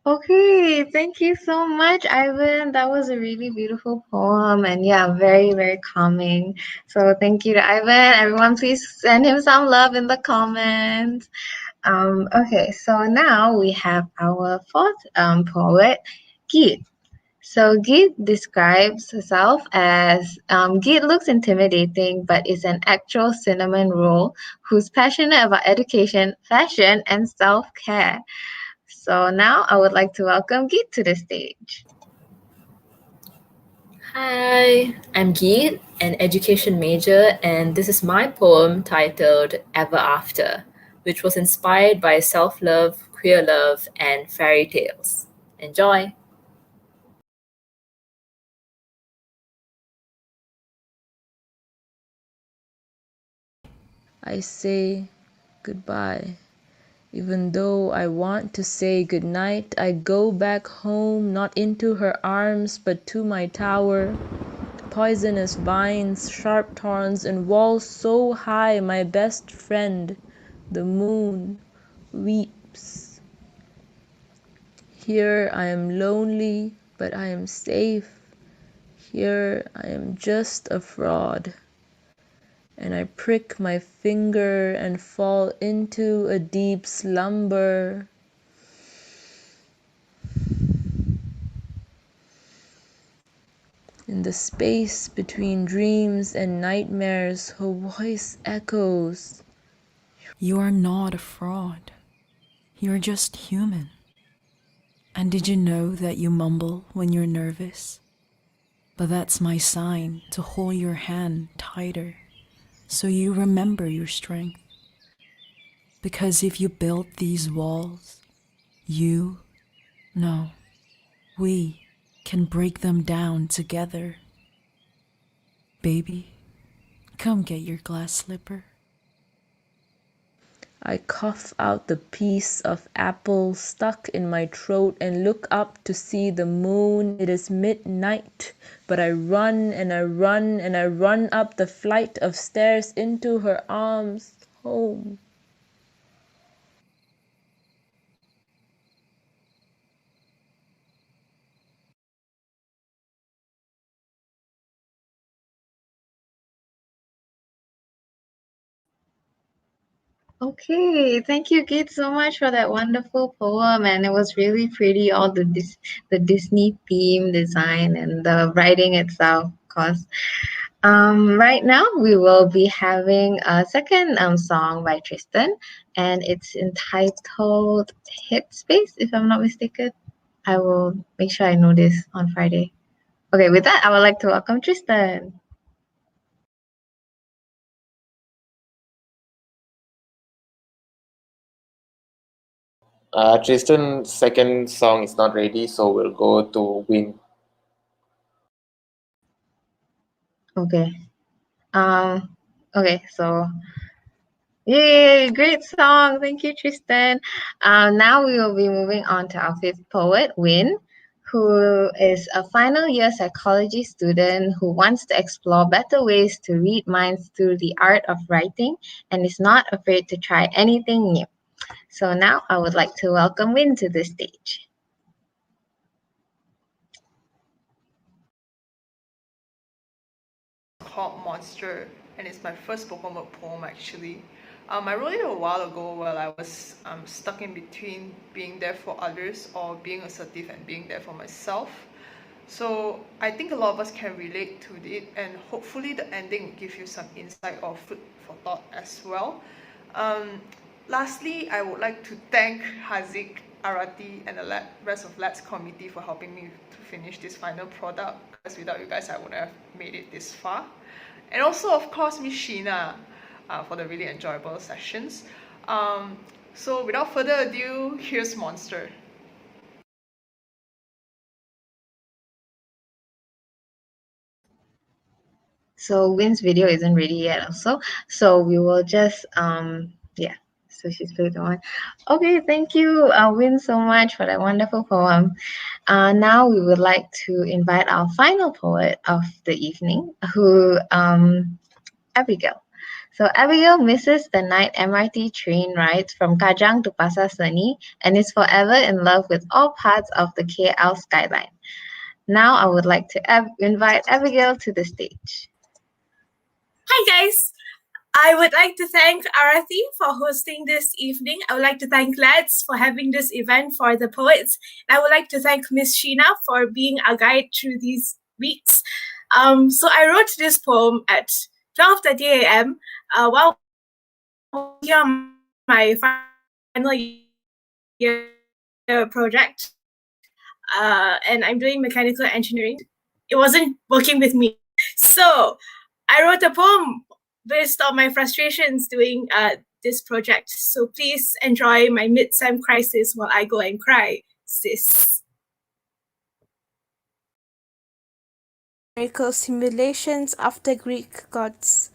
Okay, thank you so much, Ivan. That was a really beautiful poem and yeah, very, very calming. So thank you to Ivan. Everyone, please send him some love in the comments. Okay, so now we have our fourth poet, Geet. So Geet describes herself as Geet looks intimidating, but is an actual cinnamon roll who's passionate about education, fashion, and self-care. So now I would like to welcome Geet to the stage. Hi, I'm Geet, an education major, and this is my poem titled Ever After, which was inspired by self love, queer love, and fairy tales. Enjoy! I say goodbye. Even though I want to say goodnight, I go back home, not into her arms, but to my tower. Poisonous vines, sharp thorns, and walls so high, my best friend, the moon, weeps. Here I am lonely, but I am safe. Here I am just a fraud. And I prick my finger and fall into a deep slumber. In the space between dreams and nightmares, her voice echoes. You are not a fraud. You're just human. And did you know that you mumble when you're nervous? But that's my sign to hold your hand tighter so you remember your strength. Because if you build these walls, you, no, we can break them down together. Baby, come get your glass slipper. I cough out the piece of apple stuck in my throat and look up to see the moon. It is midnight, but I run and I run and I run up the flight of stairs into her arms, home. Okay, thank you, Geet, so much for that wonderful poem, and it was really pretty. All the Disney theme design and the writing itself, of course. Right now we will be having a second song by Tristan, and it's entitled Headspace, if I'm not mistaken. I will make sure I know this on Friday. Okay, with that, I would like to welcome Tristan. Tristan's second song is not ready, so we'll go to Win. Okay. Um. Okay. So, yay! Great song. Thank you, Tristan. Now we will be moving on to our fifth poet, Win, who is a final year psychology student who wants to explore better ways to read minds through the art of writing and is not afraid to try anything new. So now I would like to welcome Win to the stage. Called Monster, and it's my first spoken word poem actually. I wrote it a while ago while I was stuck in between being there for others or being assertive and being there for myself. So I think a lot of us can relate to it, and hopefully the ending will give you some insight or food for thought as well. Um, Lastly, I would like to thank Hazik, Arati, and the rest of Labs committee for helping me to finish this final product, because without you guys I wouldn't have made it this far. And also, of course, Miss Sheena for the really enjoyable sessions. So without further ado, here's Monster. So Win's video isn't ready yet also. So we will just yeah. So she's played the one. Okay, thank you, Win, so much for that wonderful poem. Now we would like to invite our final poet of the evening, who Abigail. So Abigail misses the night MRT train rides from Kajang to Pasar Seni and is forever in love with all parts of the KL skyline. Now I would like to invite Abigail to the stage. Hi, guys. I would like to thank Arathi for hosting this evening. I would like to thank Lads for having this event for the poets. I would like to thank Miss Sheena for being a guide through these weeks. So I wrote this poem at 12:30 a.m. While working on my final year project. And I'm doing mechanical engineering. It wasn't working with me. So I wrote a poem based on my frustrations doing this project. So please enjoy my mid-sem crisis while I go and cry, sis. Numerical simulations of the Greek gods,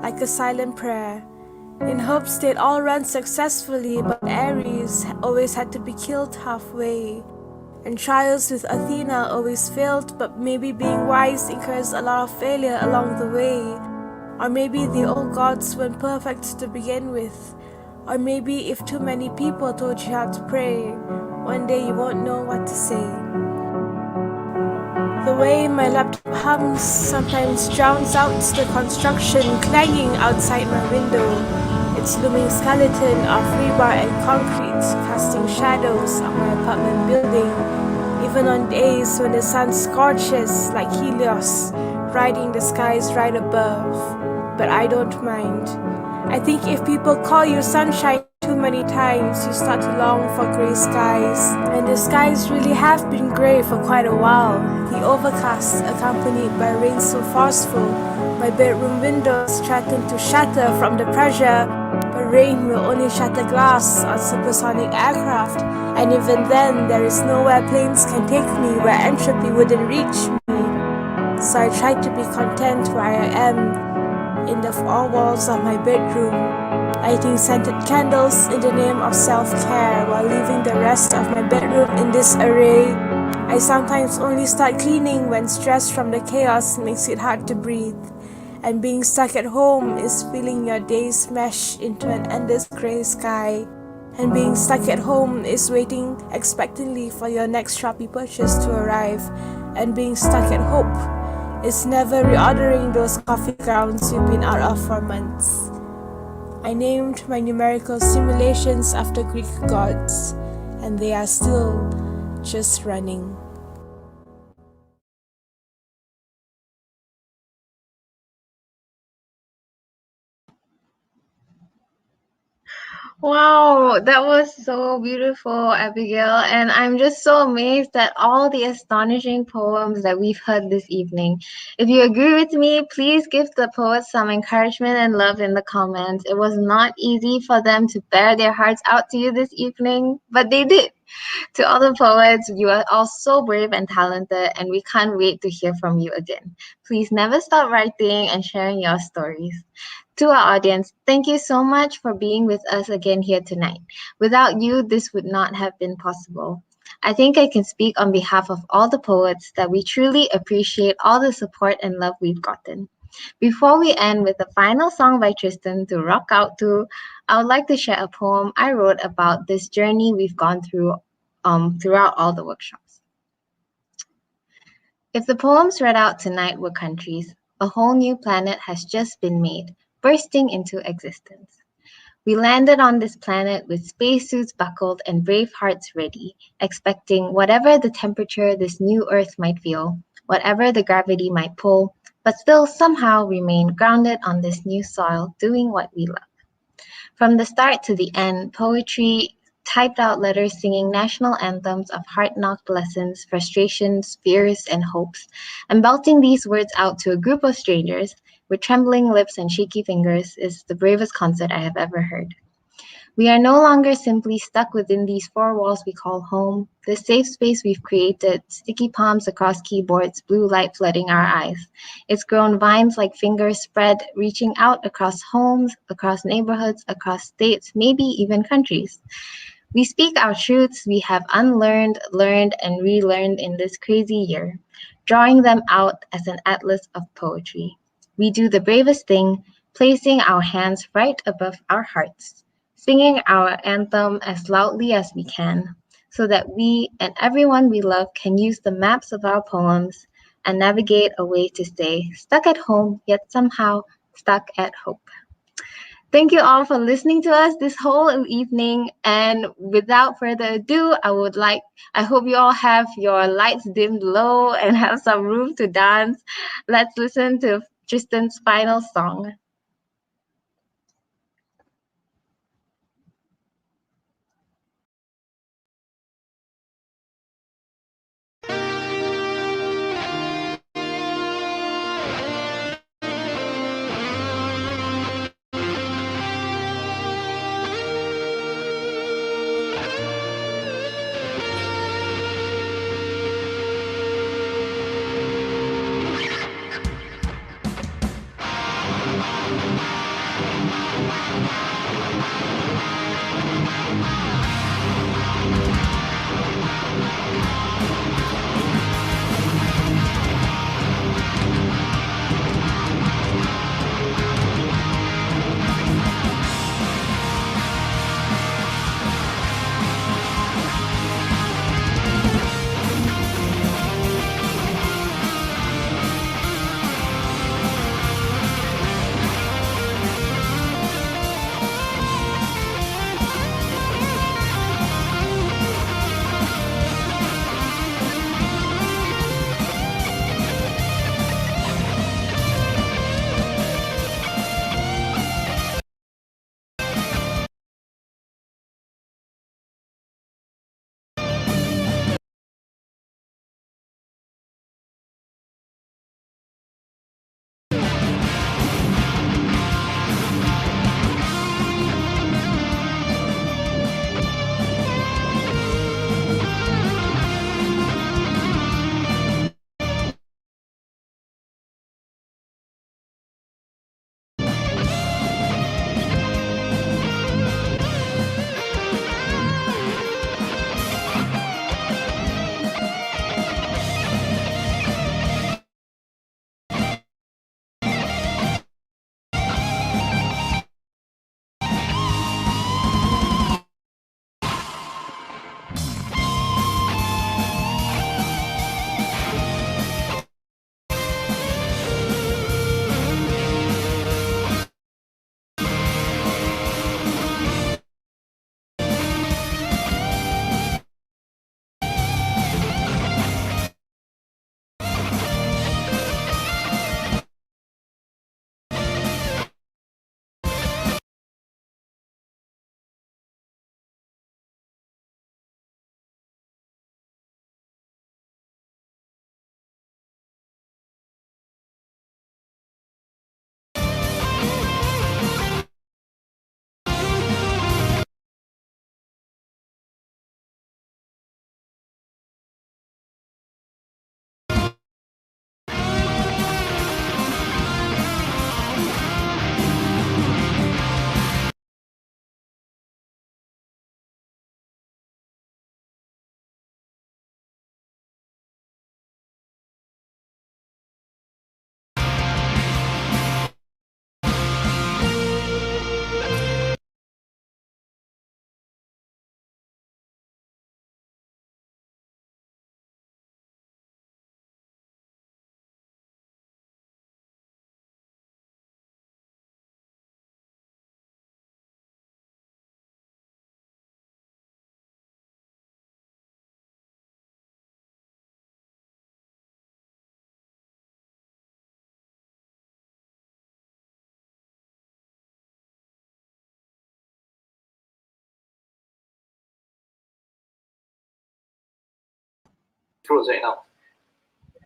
like a silent prayer, in hopes they'd all run successfully, but Ares always had to be killed halfway. And trials with Athena always failed, but maybe being wise incurs a lot of failure along the way. Or maybe the old gods weren't perfect to begin with. Or maybe if too many people told you how to pray, one day you won't know what to say. The way my laptop hums sometimes drowns out the construction clanging outside my window, its looming skeleton of rebar and concrete casting shadows on my apartment building, even on days when the sun scorches like Helios, riding the skies right above. But I don't mind. I think if people call you sunshine too many times, you start to long for grey skies. And the skies really have been grey for quite a while. The overcast, accompanied by rain so forceful, my bedroom windows threaten to shatter from the pressure. But rain will only shatter glass on supersonic aircraft, and even then, there is nowhere planes can take me where entropy wouldn't reach me. So I try to be content where I am, in the four walls of my bedroom, lighting scented candles in the name of self-care while leaving the rest of my bedroom in disarray. I sometimes only start cleaning when stress from the chaos makes it hard to breathe. And being stuck at home is feeling your days mesh into an endless grey sky. And being stuck at home is waiting expectantly for your next Shopee purchase to arrive. And being stuck at hope is never reordering those coffee grounds you've been out of for months. I named my numerical simulations after Greek gods, and they are still just running. Wow, that was so beautiful, Abigail. And I'm just so amazed at all the astonishing poems that we've heard this evening. If you agree with me, please give the poets some encouragement and love in the comments. It was not easy for them to bear their hearts out to you this evening, but they did. To all the poets, you are all so brave and talented, and we can't wait to hear from you again. Please never stop writing and sharing your stories. To our audience, thank you so much for being with us again here tonight. Without you, this would not have been possible. I think I can speak on behalf of all the poets that we truly appreciate all the support and love we've gotten. Before we end with the final song by Tristan to rock out to, I would like to share a poem I wrote about this journey we've gone through throughout all the workshops. If the poems read out tonight were countries, a whole new planet has just been made, bursting into existence. We landed on this planet with spacesuits buckled and brave hearts ready, expecting whatever the temperature this new Earth might feel, whatever the gravity might pull, but still somehow remain grounded on this new soil, doing what we love. From the start to the end, poetry, typed out letters singing national anthems of heart-knocked lessons, frustrations, fears, and hopes, and belting these words out to a group of strangers with trembling lips and shaky fingers is the bravest concert I have ever heard. We are no longer simply stuck within these four walls we call home, the safe space we've created, sticky palms across keyboards, blue light flooding our eyes. It's grown vines like fingers spread, reaching out across homes, across neighborhoods, across states, maybe even countries. We speak our truths we have unlearned, learned, and relearned in this crazy year, drawing them out as an atlas of poetry. We do the bravest thing, placing our hands right above our hearts, singing our anthem as loudly as we can, so that we and everyone we love can use the maps of our poems and navigate a way to stay stuck at home, yet somehow stuck at hope. Thank you all for listening to us this whole evening. And without further ado, I hope you all have your lights dimmed low and have some room to dance. Let's listen to Tristan's final song.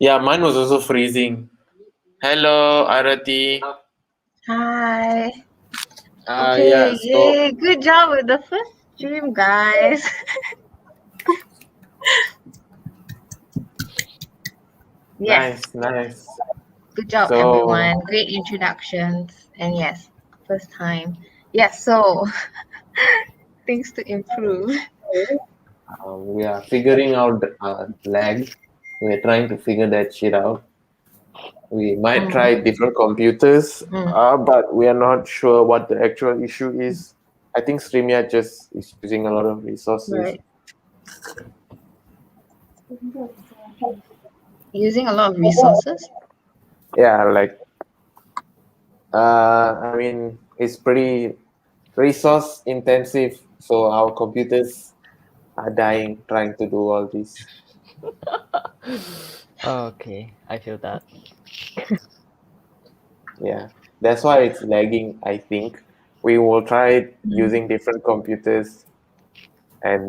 Yeah, mine was also freezing. Hello, Arati. Hi. Yeah, Okay, so yay. Good job with the first stream, guys. Yes. nice, nice. Good job, So, everyone. Great introductions. And yes, first time. Yes, so things to improve. we are figuring out lag. We're trying to figure that shit out. We might Mm, try different computers, mm, but we are not sure what the actual issue is. I think StreamYard just is using a lot of resources. right. Using a lot of resources. Yeah, like I mean, it's pretty resource intensive, so our computers are dying trying to do all this. Okay, I feel that. Yeah, that's why it's lagging. I think we will try using different computers and